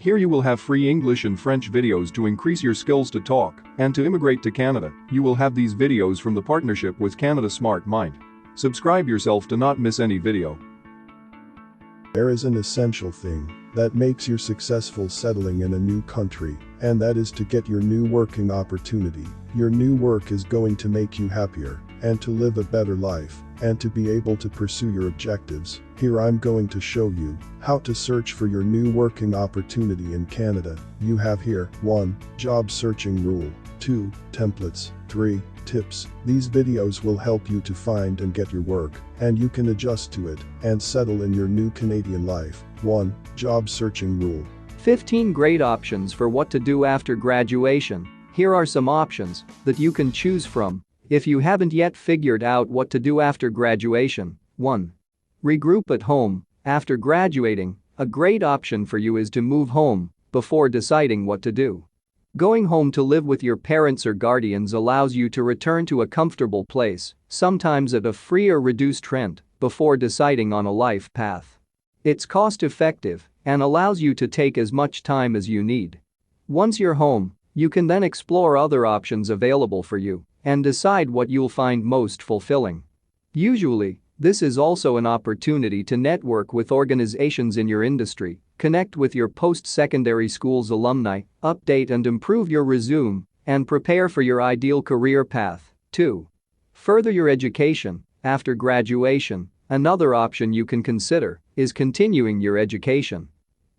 Here you will have free English and French videos to increase your skills to talk and to immigrate to Canada. You will have these videos from the partnership with Canada Smart Mind. Subscribe yourself to not miss any video. There is an essential thing that makes you successful settling in a new country, and that is to get your new working opportunity. Your new work is going to make you happier and to live a better life and to be able to pursue your objectives. Here I'm going to show you how to search for your new working opportunity in Canada. You have here 1. Job searching rule. 2. Templates. 3. Tips. These videos will help you to find and get your work, and you can adjust to it and settle in your new Canadian life. 1. Job searching rule. 15 great options for what to do after graduation. Here are some options that you can choose from if you haven't yet figured out what to do after graduation. 1. Regroup at home. After graduating, a great option for you is to move home before deciding what to do. Going home to live with your parents or guardians allows you to return to a comfortable place, sometimes at a free or reduced rent, before deciding on a life path. It's cost-effective and allows you to take as much time as you need. Once you're home, you can then explore other options available for you and decide what you'll find most fulfilling. Usually, this is also an opportunity to network with organizations in your industry, connect with your post-secondary school's alumni, update and improve your resume, and prepare for your ideal career path. 2. Further your education. After graduation, another option you can consider is continuing your education.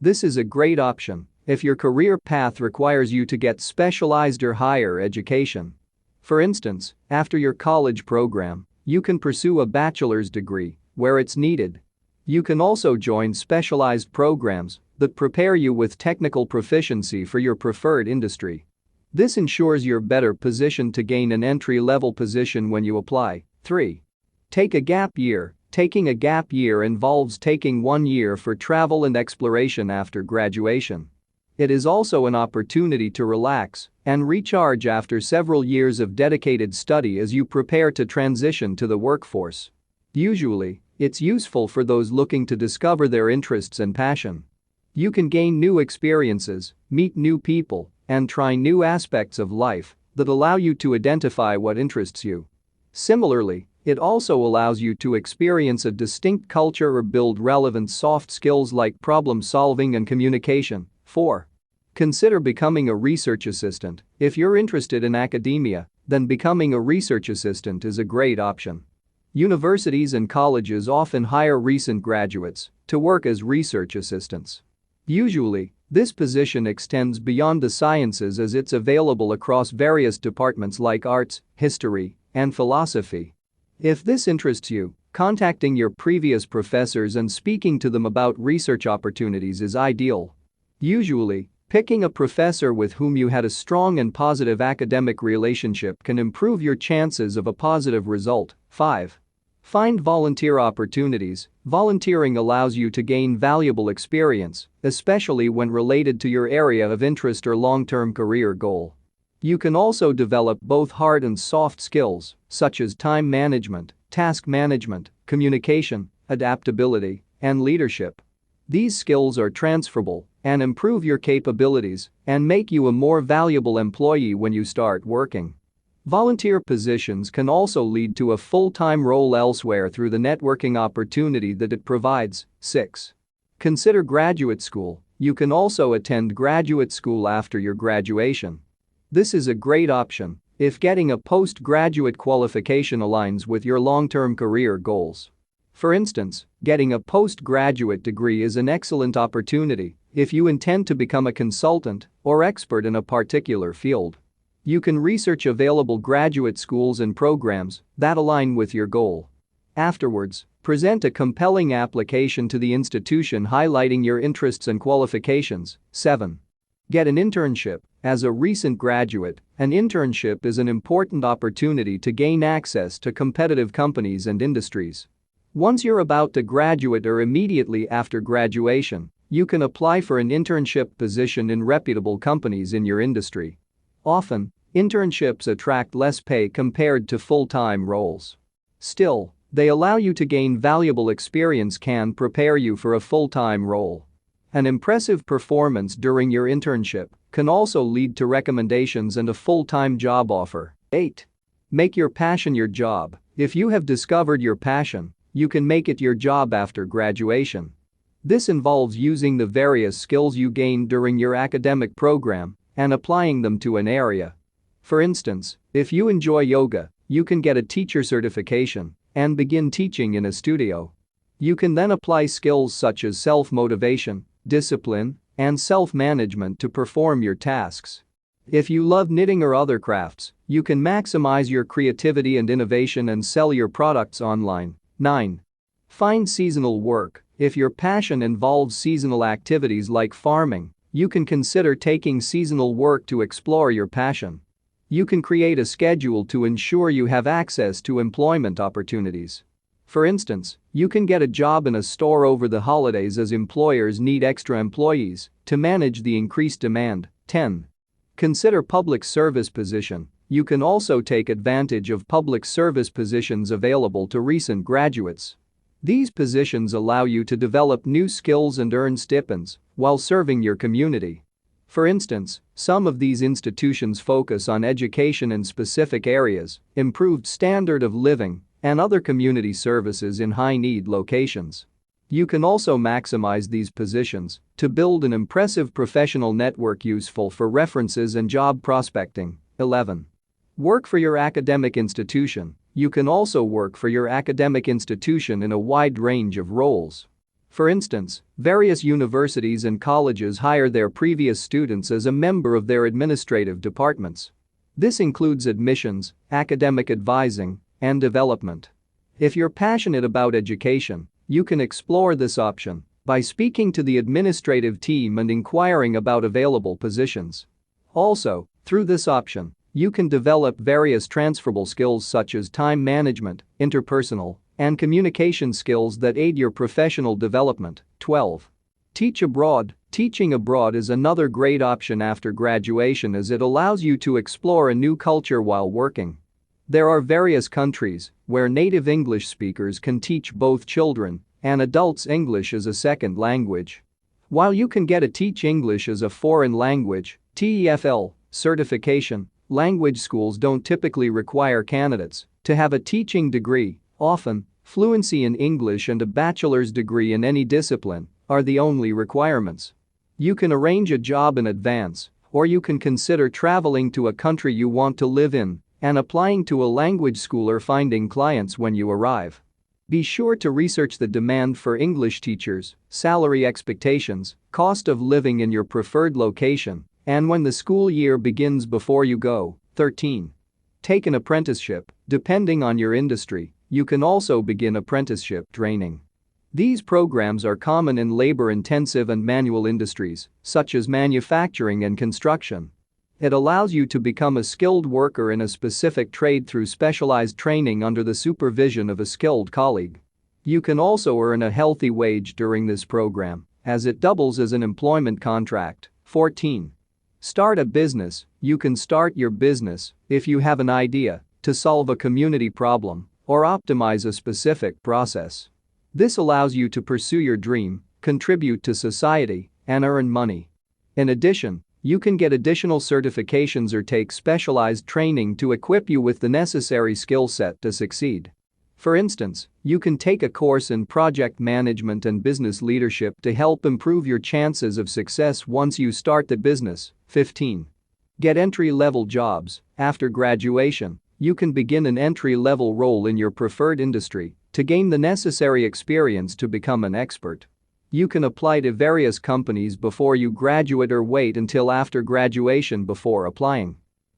This is a great option if your career path requires you to get specialized or higher education. For instance, after your college program, you can pursue a bachelor's degree where it's needed. You can also join specialized programs that prepare you with technical proficiency for your preferred industry. This ensures you're better positioned to gain an entry-level position when you apply. 3. Take a gap year. Taking a gap year involves taking 1 year for travel and exploration after graduation. It is also an opportunity to relax and recharge after several years of dedicated study as you prepare to transition to the workforce. Usually, it's useful for those looking to discover their interests and passion. You can gain new experiences, meet new people, and try new aspects of life that allow you to identify what interests you. Similarly, it also allows you to experience a distinct culture or build relevant soft skills like problem solving and communication. 4. Consider becoming a research assistant. If you're interested in academia, then becoming a research assistant is a great option. Universities and colleges often hire recent graduates to work as research assistants. Usually, this position extends beyond the sciences as it's available across various departments like arts, history, and philosophy. If this interests you, contacting your previous professors and speaking to them about research opportunities is ideal. Usually, picking a professor with whom you had a strong and positive academic relationship can improve your chances of a positive result. 5. Find volunteer opportunities. Volunteering allows you to gain valuable experience, especially when related to your area of interest or long-term career goal. You can also develop both hard and soft skills, such as time management, task management, communication, adaptability, and leadership. These skills are transferable and improve your capabilities and make you a more valuable employee when you start working. Volunteer positions can also lead to a full-time role elsewhere through the networking opportunity that it provides. 6. Consider graduate school. You can also attend graduate school after your graduation. This is a great option if getting a postgraduate qualification aligns with your long-term career goals. For instance, getting a postgraduate degree is an excellent opportunity if you intend to become a consultant or expert in a particular field. You can research available graduate schools and programs that align with your goal. Afterwards, present a compelling application to the institution highlighting your interests and qualifications. 7. Get an internship. As a recent graduate, an internship is an important opportunity to gain access to competitive companies and industries. Once you're about to graduate or immediately after graduation, you can apply for an internship position in reputable companies in your industry. Often, internships attract less pay compared to full-time roles. Still, they allow you to gain valuable experience can prepare you for a full-time role. An impressive performance during your internship can also lead to recommendations and a full-time job offer. 8. Make your passion your job. If you have discovered your passion, you can make it your job after graduation. This involves using the various skills you gained during your academic program and applying them to an area. For instance, if you enjoy yoga, you can get a teacher certification and begin teaching in a studio. You can then apply skills such as self-motivation, discipline, and self-management to perform your tasks. If you love knitting or other crafts, you can maximize your creativity and innovation and sell your products online. 9. Find seasonal work. If your passion involves seasonal activities like farming, you can consider taking seasonal work to explore your passion. You can create a schedule to ensure you have access to employment opportunities. For instance, you can get a job in a store over the holidays as employers need extra employees to manage the increased demand. 10. Consider public service position. You can also take advantage of public service positions available to recent graduates. These positions allow you to develop new skills and earn stipends while serving your community. For instance, some of these institutions focus on education in specific areas, improved standard of living, and other community services in high-need locations. You can also maximize these positions to build an impressive professional network useful for references and job prospecting. 11. Work for your academic institution. You can also work for your academic institution in a wide range of roles. For instance, various universities and colleges hire their previous students as a member of their administrative departments. This includes admissions, academic advising, and development. If you're passionate about education, you can explore this option by speaking to the administrative team and inquiring about available positions. Also, through this option, you can develop various transferable skills such as time management, interpersonal, and communication skills that aid your professional development. 12. Teach abroad. Teaching abroad is another great option after graduation as it allows you to explore a new culture while working. There are various countries where native English speakers can teach both children and adults English as a second language. While you can get a Teach English as a Foreign Language (TEFL) certification, language schools don't typically require candidates to have a teaching degree. Often, fluency in English and a bachelor's degree in any discipline are the only requirements. You can arrange a job in advance, or you can consider traveling to a country you want to live in and applying to a language school or finding clients when you arrive. Be sure to research the demand for English teachers, salary expectations, cost of living in your preferred location, and when the school year begins before you go. 13. Take an apprenticeship. Depending on your industry, you can also begin apprenticeship training. These programs are common in labor-intensive and manual industries, such as manufacturing and construction. It allows you to become a skilled worker in a specific trade through specialized training under the supervision of a skilled colleague. You can also earn a healthy wage during this program, as it doubles as an employment contract. 14. Start a business. You can start your business if you have an idea to solve a community problem or optimize a specific process. This allows you to pursue your dream, contribute to society, and earn money. In addition, you can get additional certifications or take specialized training to equip you with the necessary skill set to succeed. For instance, you can take a course in project management and business leadership to help improve your chances of success once you start the business. 15. Get entry-level jobs. After graduation, you can begin an entry-level role in your preferred industry to gain the necessary experience to become an expert. You can apply to various companies before you graduate or wait until after graduation before applying.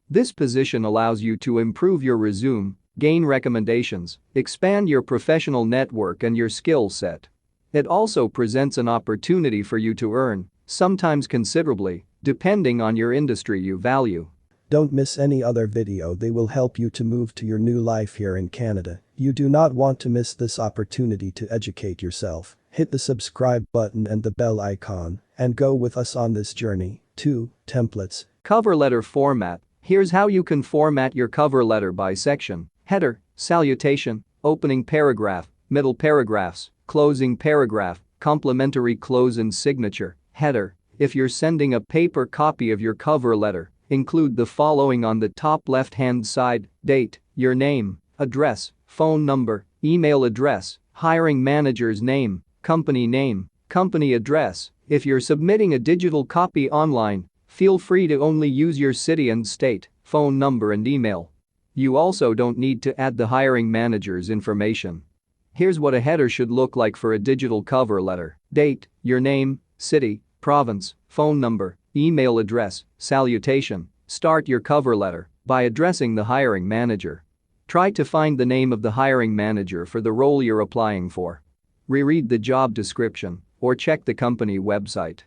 This position allows you to improve your resume, gain recommendations, expand your professional network and your skill set. It also presents an opportunity for you to earn, sometimes considerably, depending on your industry you value. Don't miss any other video. They will help you to move to your new life here in Canada. You do not want to miss this opportunity to educate yourself. Hit the subscribe button and the bell icon and go with us on this journey. 2. Templates. Cover letter format. Here's how you can format your cover letter by section: header, salutation, opening paragraph, middle paragraphs, closing paragraph, complementary close and signature. Header: if you're sending a paper copy of your cover letter, include the following on the top left-hand side: date, your name, address, phone number, email address, hiring manager's name, company address. If you're submitting a digital copy online, feel free to only use your city and state, phone number and email. You also don't need to add the hiring manager's information. Here's what a header should look like for a digital cover letter: date, your name, city, province, phone number, email address, salutation. Start your cover letter by addressing the hiring manager. Try to find the name of the hiring manager for the role you're applying for. Reread the job description or check the company website.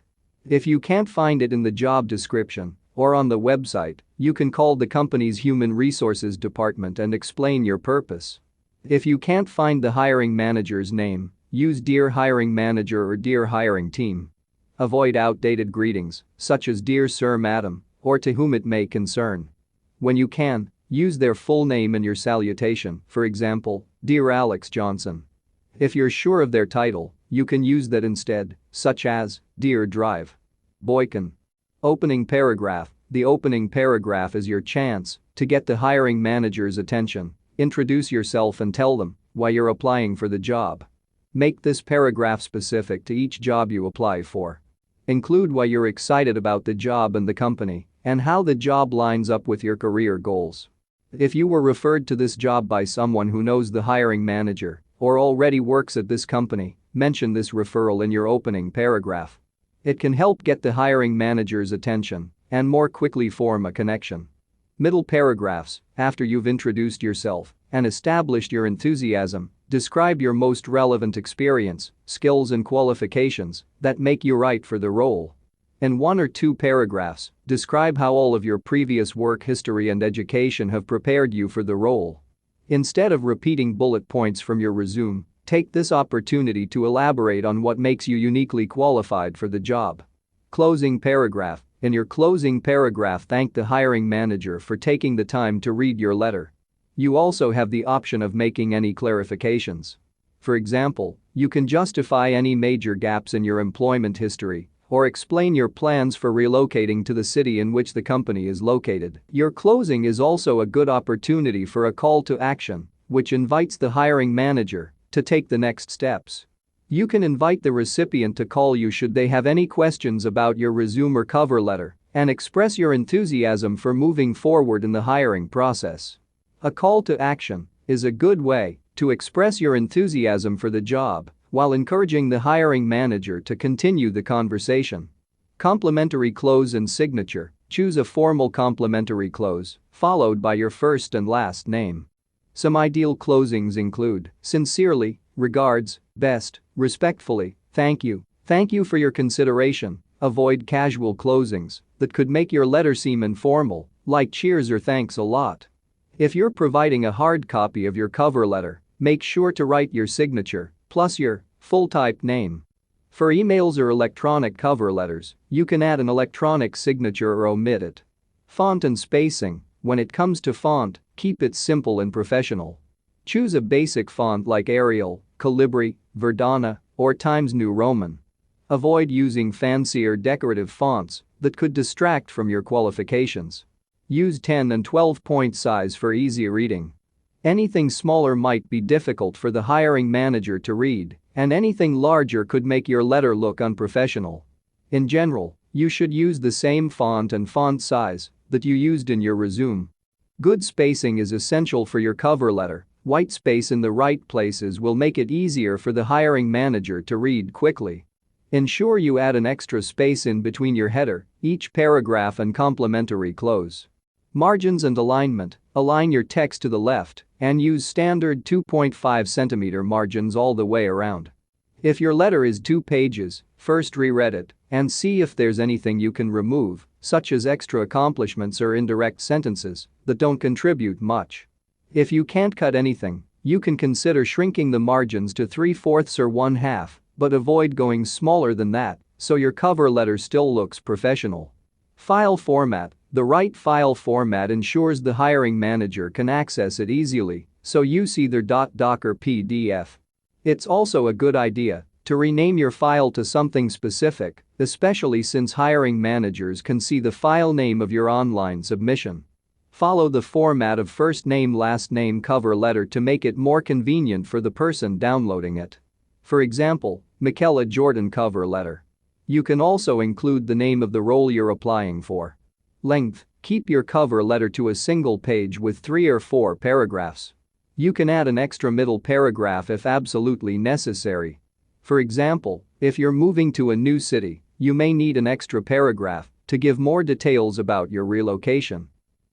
If you can't find it in the job description or on the website, you can call the company's human resources department and explain your purpose. If you can't find the hiring manager's name, use Dear Hiring Manager or Dear Hiring Team. Avoid outdated greetings, such as Dear Sir, Madam, or To Whom It May Concern. When you can, use their full name in your salutation, for example, Dear Alex Johnson. If you're sure of their title, you can use that instead, such as Dear Drive Boykin. Opening paragraph: the opening paragraph is your chance to get the hiring manager's attention. Introduce yourself and tell them why you're applying for the job. Make this paragraph specific to each job you apply for. Include why you're excited about the job and the company, and how the job lines up with your career goals. If you were referred to this job by someone who knows the hiring manager or already works at this company, mention this referral in your opening paragraph. It can help get the hiring manager's attention and more quickly form a connection. Middle paragraphs: after you've introduced yourself and established your enthusiasm, describe your most relevant experience, skills and qualifications that make you right for the role. In 1 or 2 paragraphs, describe how all of your previous work history and education have prepared you for the role. Instead of repeating bullet points from your resume, take this opportunity to elaborate on what makes you uniquely qualified for the job. Closing paragraph: in your closing paragraph, thank the hiring manager for taking the time to read your letter. You also have the option of making any clarifications. For example, you can justify any major gaps in your employment history or explain your plans for relocating to the city in which the company is located. Your closing is also a good opportunity for a call to action, which invites the hiring manager to take the next steps. You can invite the recipient to call you should they have any questions about your resume or cover letter and express your enthusiasm for moving forward in the hiring process. A call to action is a good way to express your enthusiasm for the job while encouraging the hiring manager to continue the conversation. Complementary close and signature: choose a formal complimentary close, followed by your first and last name. Some ideal closings include: sincerely, regards, best, respectfully, thank you for your consideration. Avoid casual closings that could make your letter seem informal, like cheers or thanks a lot. If you're providing a hard copy of your cover letter, make sure to write your signature plus your full typed name. For emails or electronic cover letters, you can add an electronic signature or omit it. Font and spacing: when it comes to font, keep it simple and professional. Choose a basic font like Arial, Calibri, Verdana, or Times New Roman. Avoid using fancy or decorative fonts that could distract from your qualifications. Use 10 and 12 point size for easy reading. Anything smaller might be difficult for the hiring manager to read, and anything larger could make your letter look unprofessional. In general, you should use the same font and font size that you used in your resume. Good spacing is essential for your cover letter. White space in the right places will make it easier for the hiring manager to read quickly. Ensure you add an extra space in between your header, each paragraph and complimentary close. Margins and alignment: align your text to the left and use standard 2.5 cm margins all the way around. If your letter is 2 pages, first reread it and see if there's anything you can remove, such as extra accomplishments or indirect sentences that don't contribute much. If you can't cut anything, you can consider shrinking the margins to 3/4 or 1/2, but avoid going smaller than that so your cover letter still looks professional. File format: the right file format ensures the hiring manager can access it easily, so use either .doc or PDF. It's also a good idea to rename your file to something specific, especially since hiring managers can see the file name of your online submission. Follow the format of first name last name cover letter to make it more convenient for the person downloading it. For example, Michaela Jordan cover letter. You can also include the name of the role you're applying for. Length: keep your cover letter to a single page with 3 or 4 paragraphs. You can add an extra middle paragraph if absolutely necessary. For example, if you're moving to a new city, you may need an extra paragraph to give more details about your relocation.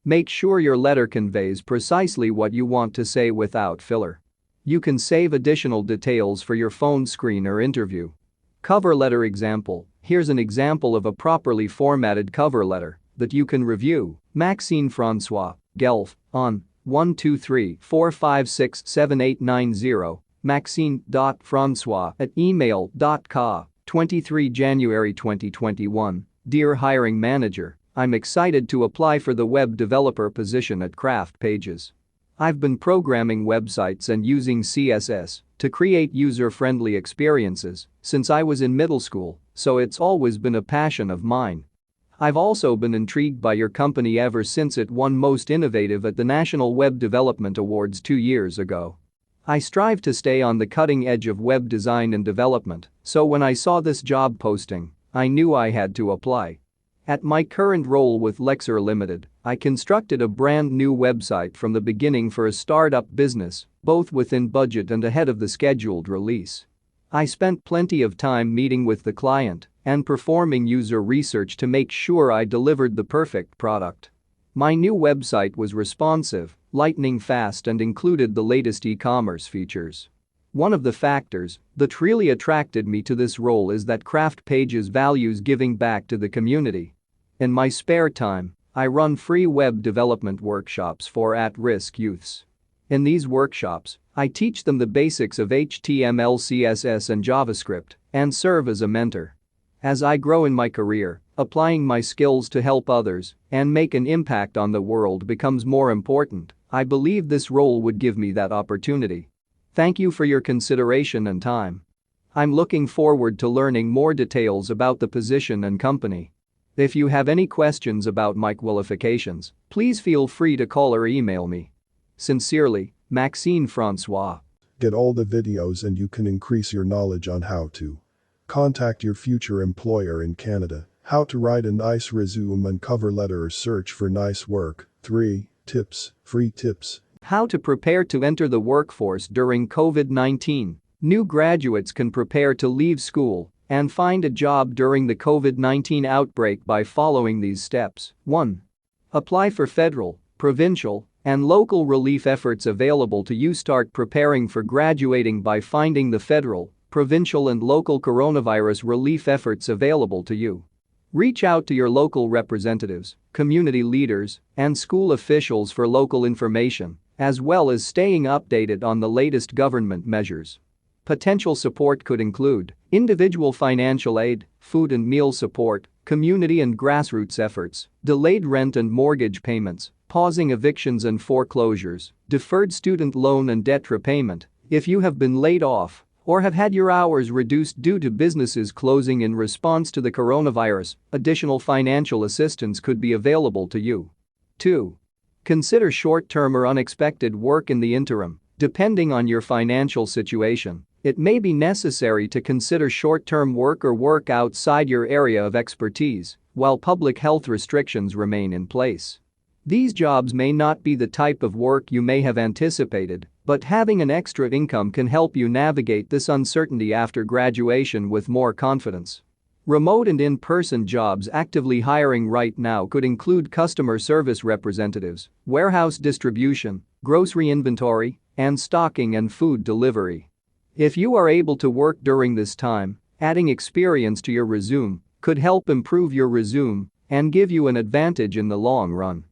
Make sure your letter conveys precisely what you want to say without filler. You can save additional details for your phone screen or interview. Cover letter example: here's an example of a properly formatted cover letter that you can review. Maxine Francois, Guelph, on 123-456-7890, maxine.francois@email.ca, 23 January 2021. Dear hiring manager, I'm excited to apply for the web developer position at Craft Pages. I've been programming websites and using CSS to create user-friendly experiences since I was in middle school, so it's always been a passion of mine. I've also been intrigued by your company ever since it won Most Innovative at the National Web Development Awards 2 years ago. I strive to stay on the cutting edge of web design and development, so when I saw this job posting, I knew I had to apply. At my current role with Lexer Limited, I constructed a brand new website from the beginning for a startup business, both within budget and ahead of the scheduled release. I spent plenty of time meeting with the client and performing user research to make sure I delivered the perfect product. My new website was responsive, lightning fast, and included the latest e-commerce features. One of the factors that really attracted me to this role is that Craft Pages values giving back to the community. In my spare time, I run free web development workshops for at-risk youths. In these workshops, I teach them the basics of HTML, CSS, and JavaScript and serve as a mentor. As I grow in my career, applying my skills to help others and make an impact on the world becomes more important. I believe this role would give me that opportunity. Thank you for your consideration and time. I'm looking forward to learning more details about the position and company. If you have any questions about my qualifications, please feel free to call or email me. Sincerely, Maxine Francois. Get all the videos and you can increase your knowledge on how to contact your future employer in Canada, how to write a nice resume and cover letter, or search for nice work. 3 tips, free tips. How to prepare to enter the workforce during COVID-19. New graduates can prepare to leave school and find a job during the COVID-19 outbreak by following these steps. 1. Apply for federal, provincial, and local relief efforts available to you. Start preparing for graduating by finding the federal, provincial, and local coronavirus relief efforts available to you. Reach out to your local representatives, community leaders, and school officials for local information, as well as staying updated on the latest government measures. Potential support could include individual financial aid, food and meal support, community and grassroots efforts, delayed rent and mortgage payments, pausing evictions and foreclosures, deferred student loan and debt repayment. If you have been laid off or have had your hours reduced due to businesses closing in response to the coronavirus, additional financial assistance could be available to you. 2. Consider short-term or unexpected work in the interim. Depending on your financial situation, it may be necessary to consider short-term work or work outside your area of expertise while public health restrictions remain in place. These jobs may not be the type of work you may have anticipated, but having an extra income can help you navigate this uncertainty after graduation with more confidence. Remote and in-person jobs actively hiring right now could include customer service representatives, warehouse distribution, grocery inventory, and stocking and food delivery. If you are able to work during this time, adding experience to your resume could help improve your resume and give you an advantage in the long run.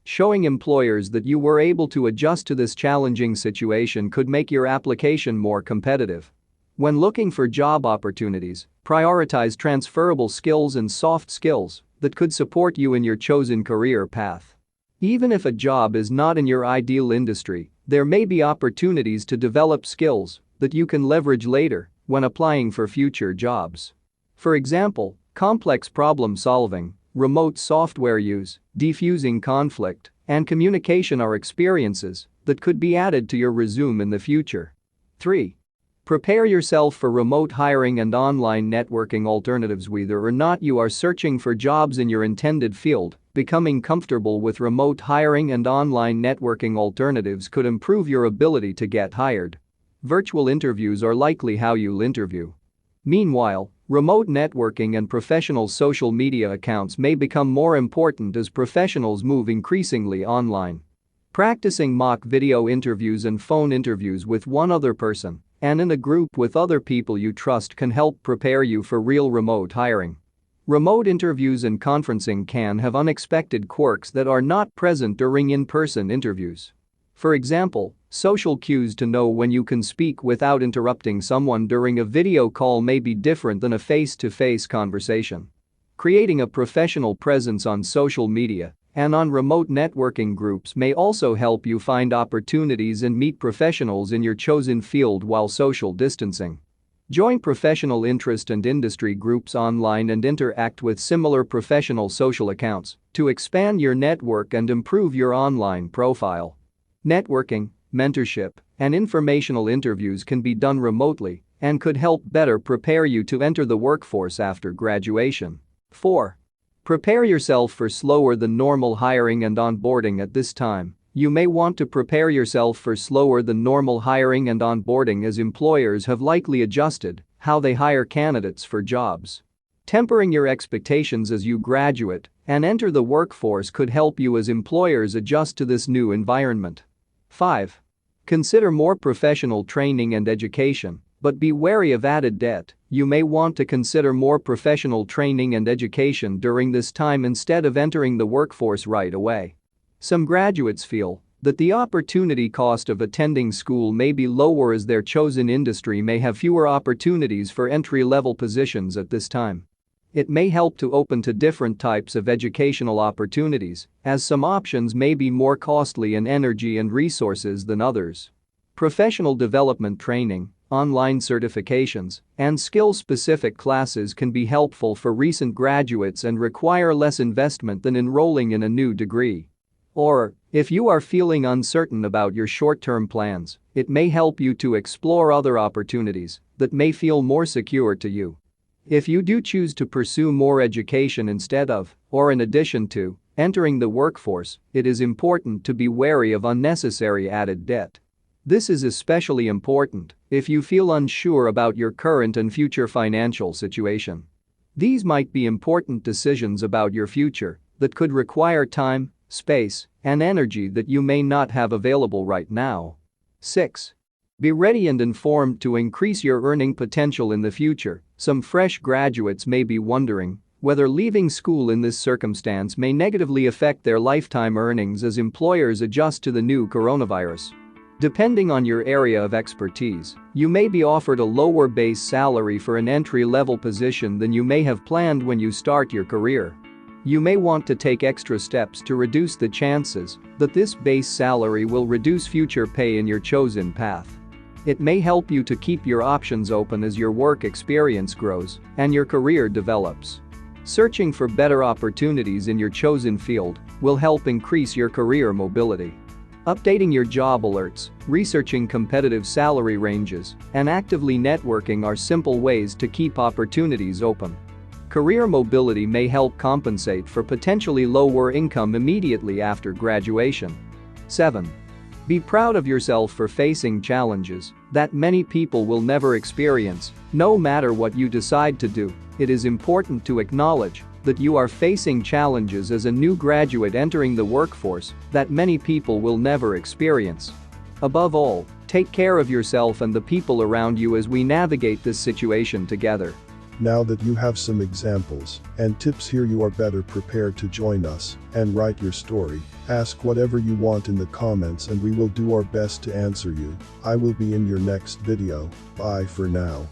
Showing employers that you were able to adjust to this challenging situation could make your application more competitive. When looking for job opportunities, prioritize transferable skills and soft skills that could support you in your chosen career path. Even if a job is not in your ideal industry, there may be opportunities to develop skills that you can leverage later when applying for future jobs. For example, complex problem solving, remote software use, defusing conflict, and communication are experiences that could be added to your resume in the future. 3. Prepare yourself for remote hiring and online networking alternatives. Whether or not you are searching for jobs in your intended field, becoming comfortable with remote hiring and online networking alternatives could improve your ability to get hired. Virtual interviews are likely how you'll interview. Meanwhile, remote networking and professional social media accounts may become more important as professionals move increasingly online. Practicing mock video interviews and phone interviews with one other person and in a group with other people you trust can help prepare you for real remote hiring. Remote interviews and conferencing can have unexpected quirks that are not present during in-person interviews. For example, social cues to know when you can speak without interrupting someone during a video call may be different than a face-to-face conversation. Creating a professional presence on social media and on remote networking groups may also help you find opportunities and meet professionals in your chosen field while social distancing. Join professional interest and industry groups online and interact with similar professional social accounts to expand your network and improve your online profile. Networking, mentorship, and informational interviews can be done remotely and could help better prepare you to enter the workforce after graduation. 4. Prepare yourself for slower than normal hiring and onboarding at this time. You may want to prepare yourself for slower than normal hiring and onboarding as employers have likely adjusted how they hire candidates for jobs. Tempering your expectations as you graduate and enter the workforce could help you as employers adjust to this new environment. 5. Consider more professional training and education, but be wary of added debt. You may want to consider more professional training and education during this time instead of entering the workforce right away. Some graduates feel that the opportunity cost of attending school may be lower as their chosen industry may have fewer opportunities for entry-level positions at this time. It may help to open to different types of educational opportunities, as some options may be more costly in energy and resources than others. Professional development training, online certifications, and skill-specific classes can be helpful for recent graduates and require less investment than enrolling in a new degree. Or, if you are feeling uncertain about your short-term plans, it may help you to explore other opportunities that may feel more secure to you. If you do choose to pursue more education instead of, or in addition to, entering the workforce, it is important to be wary of unnecessary added debt. This is especially important if you feel unsure about your current and future financial situation. These might be important decisions about your future that could require time, space, and energy that you may not have available right now. 6. Be ready and informed to increase your earning potential in the future. Some fresh graduates may be wondering whether leaving school in this circumstance may negatively affect their lifetime earnings as employers adjust to the new coronavirus. Depending on your area of expertise, you may be offered a lower base salary for an entry-level position than you may have planned when you start your career. You may want to take extra steps to reduce the chances that this base salary will reduce future pay in your chosen path. It may help you to keep your options open as your work experience grows and your career develops. Searching for better opportunities in your chosen field will help increase your career mobility. Updating your job alerts, researching competitive salary ranges, and actively networking are simple ways to keep opportunities open. Career mobility may help compensate for potentially lower income immediately after graduation. 7. Be proud of yourself for facing challenges that many people will never experience. No matter what you decide to do, it is important to acknowledge that you are facing challenges as a new graduate entering the workforce that many people will never experience. Above all, take care of yourself and the people around you as we navigate this situation together. Now that you have some examples and tips here, you are better prepared to join us and write your story. Ask whatever you want in the comments and we will do our best to answer you. I will be in your next video. Bye for now.